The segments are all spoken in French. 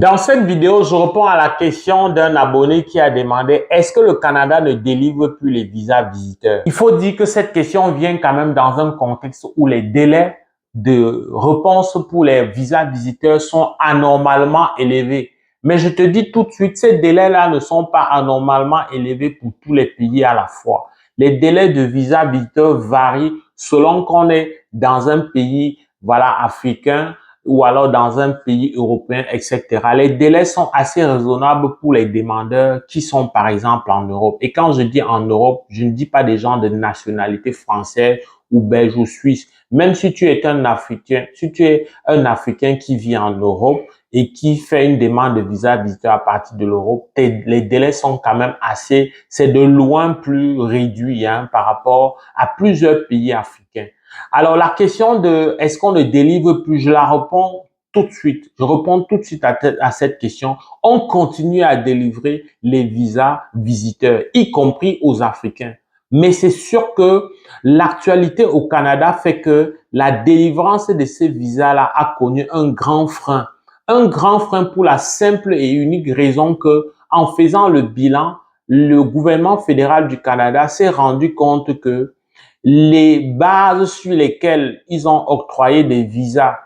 Dans cette vidéo, je réponds à la question d'un abonné qui a demandé est-ce que le Canada ne délivre plus les visas visiteurs? Il faut dire que cette question vient quand même dans un contexte où les délais de réponse pour les visas visiteurs sont anormalement élevés. Mais je te dis tout de suite, ces délais-là ne sont pas anormalement élevés pour tous les pays à la fois. Les délais de visas visiteurs varient selon qu'on est dans un pays, africain, ou alors dans un pays européen, etc. Les délais sont assez raisonnables pour les demandeurs qui sont, par exemple, en Europe. Et quand je dis en Europe, je ne dis pas des gens de nationalité française ou belge ou suisse. Même si tu es un Africain, si tu es un Africain qui vit en Europe et qui fait une demande de visa visiteur à partir de l'Europe, les délais sont quand même c'est de loin plus réduit par rapport à plusieurs pays africains. Alors, la question de est-ce qu'on ne délivre plus, je la réponds tout de suite. Je réponds tout de suite à cette question. On continue à délivrer les visas visiteurs, y compris aux Africains. Mais c'est sûr que l'actualité au Canada fait que la délivrance de ces visas-là a connu un grand frein. Un grand frein pour la simple et unique raison que, en faisant le bilan, le gouvernement fédéral du Canada s'est rendu compte que les bases sur lesquelles ils ont octroyé des visas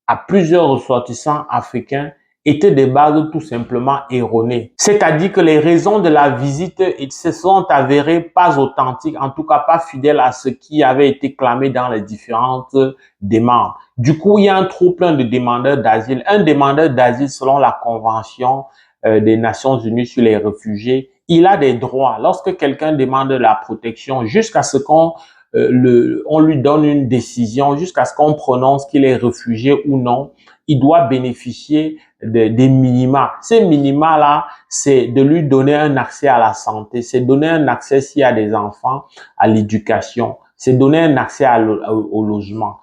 à plusieurs ressortissants africains étaient des bases tout simplement erronées. C'est-à-dire que les raisons de la visite se sont avérées pas authentiques, en tout cas pas fidèles à ce qui avait été clamé dans les différentes demandes. Du coup, il y a un trop plein de demandeurs d'asile. Un demandeur d'asile, selon la Convention des Nations Unies sur les réfugiés, il a des droits. Lorsque quelqu'un demande la protection, jusqu'à ce qu'on on lui donne une décision jusqu'à ce qu'on prononce qu'il est réfugié ou non, il doit bénéficier des minima. Ces minima-là, c'est de lui donner un accès à la santé, c'est donner un accès s'il y a des enfants à l'éducation, c'est donner un accès au logement.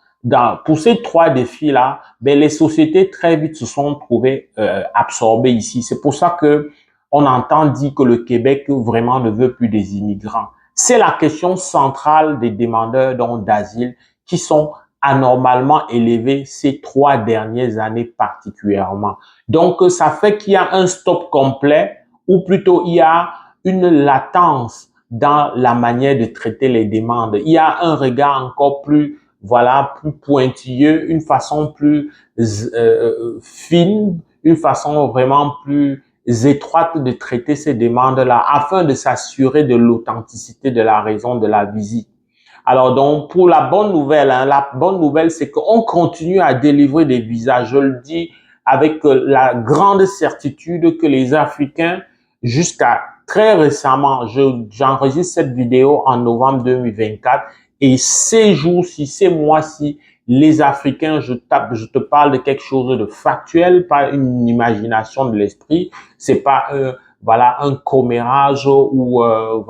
Pour ces trois défis-là, les sociétés très vite se sont trouvées absorbées ici. C'est pour ça que on entend dire que le Québec vraiment ne veut plus des immigrants. C'est la question centrale des demandeurs d'asile qui sont anormalement élevés ces 3 dernières années particulièrement. Donc, ça fait qu'il y a un stop complet ou plutôt il y a une latence dans la manière de traiter les demandes. Il y a un regard encore plus, plus pointilleux, une façon plus fine, une façon vraiment plus étroite de traiter ces demandes-là afin de s'assurer de l'authenticité de la raison de la visite. Alors donc, pour la bonne nouvelle, c'est qu'on continue à délivrer des visas. Je le dis avec la grande certitude que les Africains, jusqu'à très récemment, j'enregistre cette vidéo en novembre 2024, et ces jours-ci, ces mois-ci, les Africains, je te parle de quelque chose de factuel, pas une imagination de l'esprit, c'est pas un commérage ou un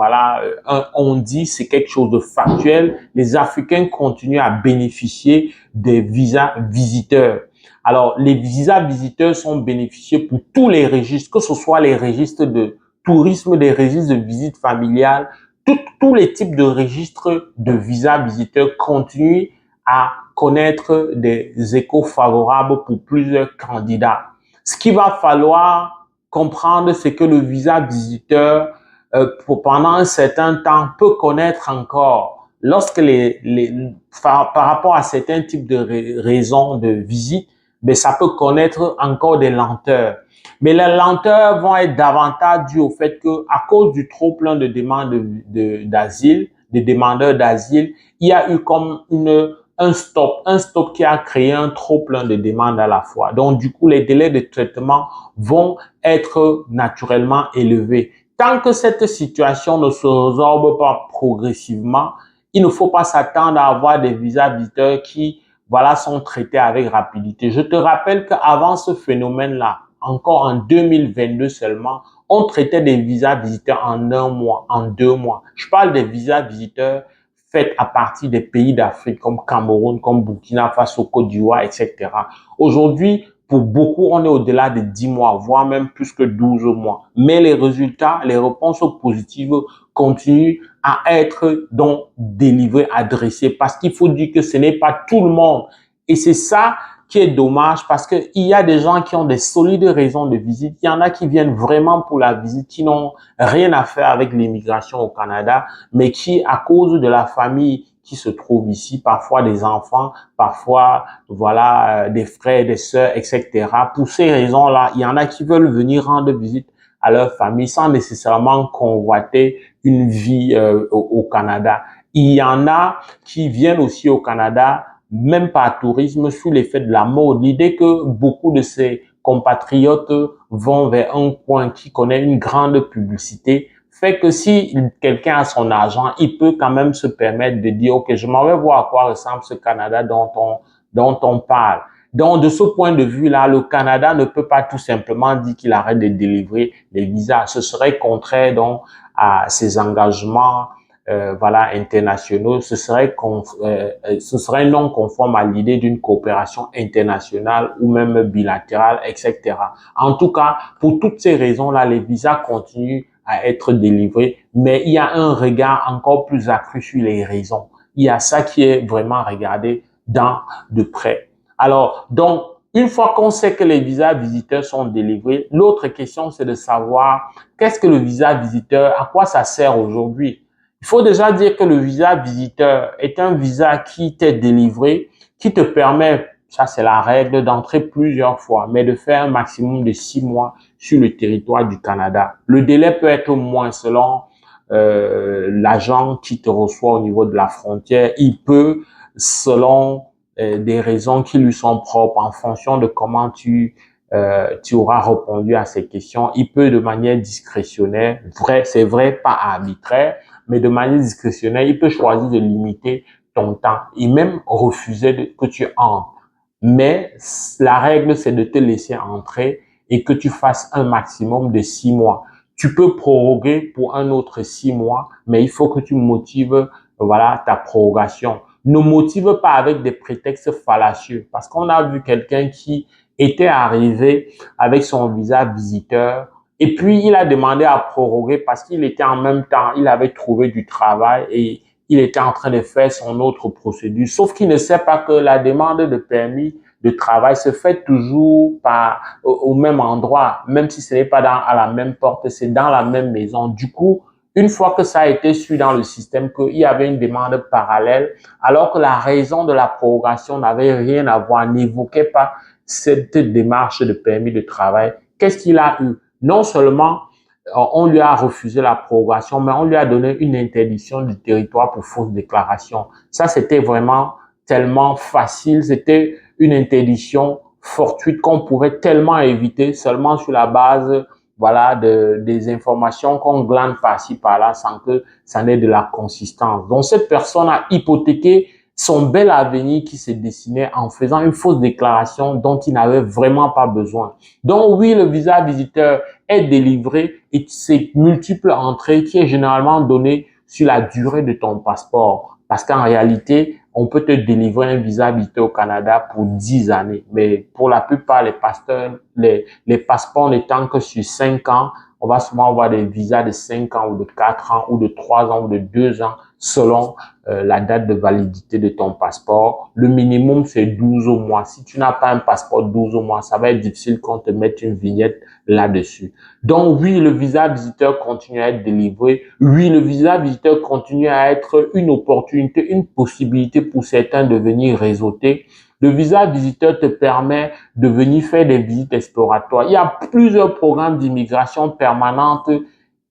on dit, c'est quelque chose de factuel. Les Africains continuent à bénéficier des visas visiteurs. Alors, les visas visiteurs sont bénéficiés pour tous les registres, que ce soit les registres de tourisme, des registres de visite familiale, tous les types de registres de visas visiteurs continuent à connaître des échos favorables pour plusieurs candidats. Ce qu'il va falloir comprendre, c'est que le visa visiteur, pendant un certain temps, peut connaître encore, lorsque par rapport à certains types de raisons de visite, ça peut connaître encore des lenteurs. Mais les lenteurs vont être davantage dues au fait que, à cause du trop plein de demandes d'asile, des demandeurs d'asile, il y a eu comme un stop qui a créé un trop plein de demandes à la fois. Donc, du coup, les délais de traitement vont être naturellement élevés. Tant que cette situation ne se résorbe pas progressivement, il ne faut pas s'attendre à avoir des visas visiteurs qui, sont traités avec rapidité. Je te rappelle qu'avant ce phénomène-là, encore en 2022 seulement, on traitait des visas visiteurs en 1 mois, en 2 mois. Je parle des visas visiteurs faits à partir des pays d'Afrique comme Cameroun, comme Burkina Faso, Côte d'Ivoire, etc. Aujourd'hui, pour beaucoup, on est au-delà de 10 mois, voire même plus que 12 mois. Mais les résultats, les réponses positives continuent à être donc délivrées, adressées, parce qu'il faut dire que ce n'est pas tout le monde. Et c'est ça qui est dommage parce que il y a des gens qui ont des solides raisons de visite. Il y en a qui viennent vraiment pour la visite, qui n'ont rien à faire avec l'immigration au Canada, mais qui, à cause de la famille qui se trouve ici, parfois des enfants, parfois, voilà, des frères, des sœurs, etc. Pour ces raisons-là, il y en a qui veulent venir rendre visite à leur famille sans nécessairement convoiter une vie au Canada. Il y en a qui viennent aussi au Canada, même par tourisme, sous l'effet de la mode. L'idée que beaucoup de ces compatriotes vont vers un coin qui connaît une grande publicité fait que si quelqu'un a son argent, il peut quand même se permettre de dire, OK, je m'en vais voir à quoi ressemble ce Canada dont on parle. Donc, de ce point de vue-là, le Canada ne peut pas tout simplement dire qu'il arrête de délivrer les visas. Ce serait contraire donc à ses engagements voilà, internationaux. Ce serait non conforme à l'idée d'une coopération internationale ou même bilatérale, etc. En tout cas, pour toutes ces raisons-là, les visas continuent à être délivrés, mais il y a un regard encore plus accru sur les raisons. Il y a ça qui est vraiment regardé de près. Alors, donc, une fois qu'on sait que les visas visiteurs sont délivrés, l'autre question, c'est de savoir qu'est-ce que le visa visiteur, à quoi ça sert aujourd'hui? Il faut déjà dire que le visa visiteur est un visa qui t'est délivré, qui te permet, ça c'est la règle, d'entrer plusieurs fois, mais de faire un maximum de 6 mois sur le territoire du Canada. Le délai peut être moins selon l'agent qui te reçoit au niveau de la frontière. Il peut, selon des raisons qui lui sont propres, en fonction de comment tu auras répondu à ces questions, il peut de manière discrétionnaire, c'est vrai, pas arbitraire, mais de manière discrétionnaire, il peut choisir de limiter ton temps et même refuser que tu entres. Mais la règle, c'est de te laisser entrer et que tu fasses un maximum de 6 mois. Tu peux proroguer pour un autre 6 mois, mais il faut que tu motives, voilà, ta prorogation. Ne motive pas avec des prétextes fallacieux, parce qu'on a vu quelqu'un qui était arrivé avec son visa visiteur et puis il a demandé à proroguer parce qu'il était en même temps, il avait trouvé du travail et il était en train de faire son autre procédure. Sauf qu'il ne sait pas que la demande de permis de travail se fait toujours au même endroit, même si ce n'est pas à la même porte, c'est dans la même maison. Du coup, une fois que ça a été su dans le système qu'il y avait une demande parallèle, alors que la raison de la prorogation n'avait rien à voir, n'évoquait pas cette démarche de permis de travail, qu'est-ce qu'il a eu? Non seulement on lui a refusé la prorogation, mais on lui a donné une interdiction du territoire pour fausse déclaration. Ça, c'était vraiment tellement facile, c'était une interdiction fortuite qu'on pouvait tellement éviter seulement sur la base, voilà, des informations qu'on glane par-ci par-là sans que ça n'ait de la consistance. Donc, cette personne a hypothéqué son bel avenir qui se dessinait en faisant une fausse déclaration dont il n'avait vraiment pas besoin. Donc oui, le visa visiteur est délivré et c'est multiple entrées qui est généralement donné sur la durée de ton passeport. Parce qu'en réalité, on peut te délivrer un visa visiteur au Canada pour 10 années. Mais pour la plupart, les passeports n'étant que sur 5 ans, on va souvent avoir des visas de 5 ans ou de 4 ans ou de 3 ans ou de 2 ans selon la date de validité de ton passeport. Le minimum, c'est 12 mois. Si tu n'as pas un passeport 12 mois, ça va être difficile qu'on te mette une vignette là-dessus. Donc oui, le visa visiteur continue à être délivré. Oui, le visa visiteur continue à être une opportunité, une possibilité pour certains de venir réseauter. Le visa visiteur te permet de venir faire des visites exploratoires. Il y a plusieurs programmes d'immigration permanente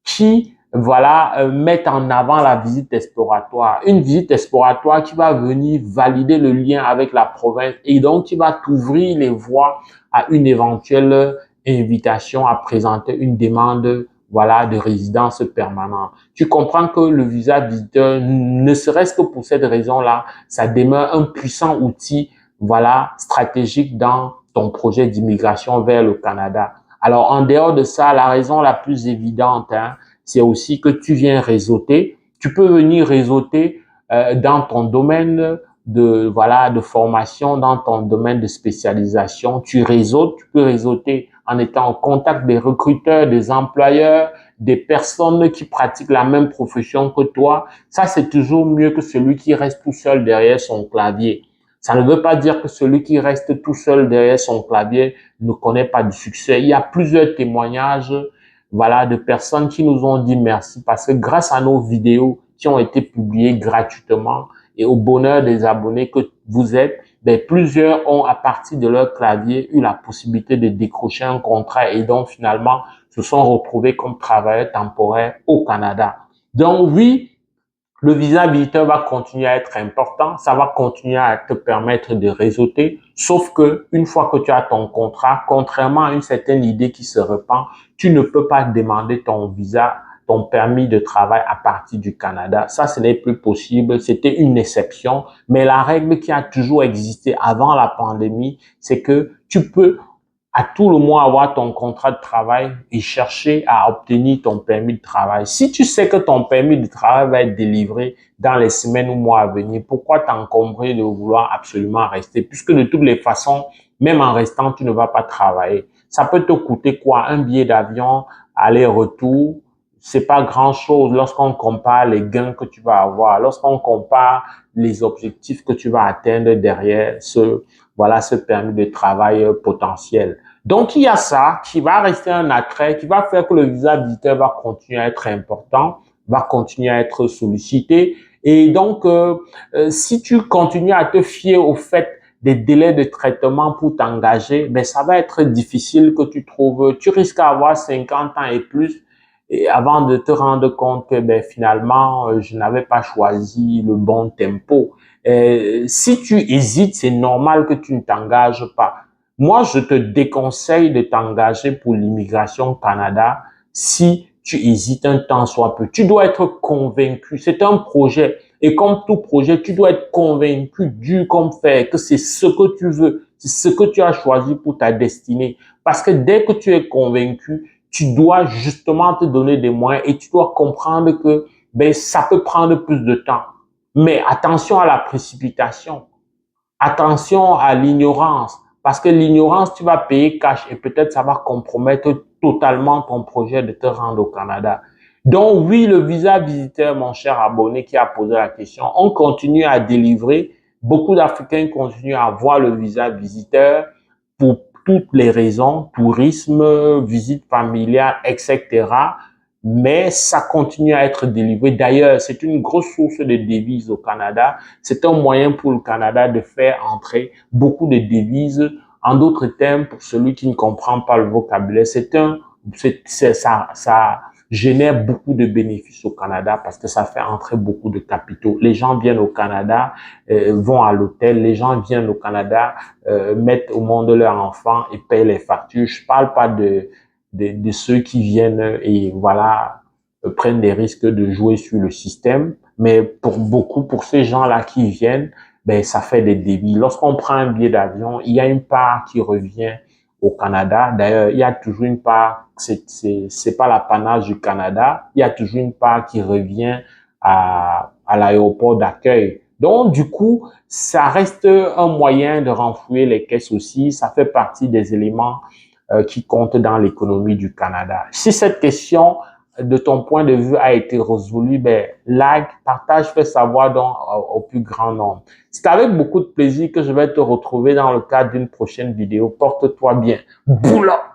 qui voilà, mettre en avant la visite exploratoire. Une visite exploratoire qui va venir valider le lien avec la province et donc qui va t'ouvrir les voies à une éventuelle invitation à présenter une demande, voilà, de résidence permanente. Tu comprends que le visa visiteur, ne serait-ce que pour cette raison-là, ça demeure un puissant outil, voilà, stratégique dans ton projet d'immigration vers le Canada. Alors, en dehors de ça, la raison la plus évidente, c'est aussi que tu viens réseauter. Tu peux venir réseauter dans ton domaine de formation, dans ton domaine de spécialisation. Tu réseautes, tu peux réseauter en étant en contact des recruteurs, des employeurs, des personnes qui pratiquent la même profession que toi. Ça, c'est toujours mieux que celui qui reste tout seul derrière son clavier. Ça ne veut pas dire que celui qui reste tout seul derrière son clavier ne connaît pas du succès. Il y a plusieurs témoignages, voilà, de personnes qui nous ont dit merci parce que grâce à nos vidéos qui ont été publiées gratuitement et au bonheur des abonnés que vous êtes, ben, plusieurs ont, à partir de leur clavier, eu la possibilité de décrocher un contrat et donc finalement se sont retrouvés comme travailleurs temporaires au Canada. Donc oui, le visa visiteur va continuer à être important, ça va continuer à te permettre de réseauter, sauf que une fois que tu as ton contrat, contrairement à une certaine idée qui se répand, tu ne peux pas demander ton visa, ton permis de travail à partir du Canada. Ça, ce n'est plus possible. C'était une exception, mais la règle qui a toujours existé avant la pandémie, c'est que tu peux à tout le mois avoir ton contrat de travail et chercher à obtenir ton permis de travail. Si tu sais que ton permis de travail va être délivré dans les semaines ou mois à venir, pourquoi t'encombrer de vouloir absolument rester? Puisque de toutes les façons, même en restant, tu ne vas pas travailler. Ça peut te coûter quoi? Un billet d'avion, aller-retour. C'est pas grand chose lorsqu'on compare les gains que tu vas avoir, lorsqu'on compare les objectifs que tu vas atteindre derrière ce permis de travail potentiel. Donc, il y a ça qui va rester un attrait, qui va faire que le visa visiteur va continuer à être important, va continuer à être sollicité. Et donc, si tu continues à te fier au fait des délais de traitement pour t'engager, ben ça va être difficile que tu trouves. Tu risques d'avoir 50 ans et plus et avant de te rendre compte que ben, finalement, je n'avais pas choisi le bon tempo. Si tu hésites, c'est normal que tu ne t'engages pas. Moi, je te déconseille de t'engager pour l'immigration au Canada si tu hésites un temps soit peu. Tu dois être convaincu. C'est un projet. Et comme tout projet, tu dois être convaincu, dur comme fer, que c'est ce que tu veux, c'est ce que tu as choisi pour ta destinée. Parce que dès que tu es convaincu, tu dois justement te donner des moyens et tu dois comprendre que ben, ça peut prendre plus de temps. Mais attention à la précipitation, attention à l'ignorance, parce que l'ignorance, tu vas payer cash et peut-être ça va compromettre totalement ton projet de te rendre au Canada. Donc oui, le visa visiteur, mon cher abonné qui a posé la question, on continue à délivrer. Beaucoup d'Africains continuent à avoir le visa visiteur pour toutes les raisons, tourisme, visite familiale, etc. Mais ça continue à être délivré. D'ailleurs, c'est une grosse source de devises au Canada. C'est un moyen pour le Canada de faire entrer beaucoup de devises. En d'autres termes, pour celui qui ne comprend pas le vocabulaire, ça génère beaucoup de bénéfices au Canada parce que ça fait entrer beaucoup de capitaux. Les gens viennent au Canada, vont à l'hôtel, les gens viennent au Canada, mettent au monde leurs enfants et payent les factures. Je parle pas de ceux qui viennent et voilà, prennent des risques de jouer sur le système. Mais pour beaucoup, pour ces gens-là qui viennent, ben, ça fait des débits. Lorsqu'on prend un billet d'avion, il y a une part qui revient au Canada. D'ailleurs, il y a toujours une part, c'est pas l'apanage du Canada, il y a toujours une part qui revient à l'aéroport d'accueil. Donc, du coup, ça reste un moyen de renflouer les caisses aussi. Ça fait partie des éléments qui comptent dans l'économie du Canada. Si cette question de ton point de vue a été résolue, ben, like, partage, fais savoir donc au plus grand nombre. C'est avec beaucoup de plaisir que je vais te retrouver dans le cadre d'une prochaine vidéo. Porte-toi bien. Boula!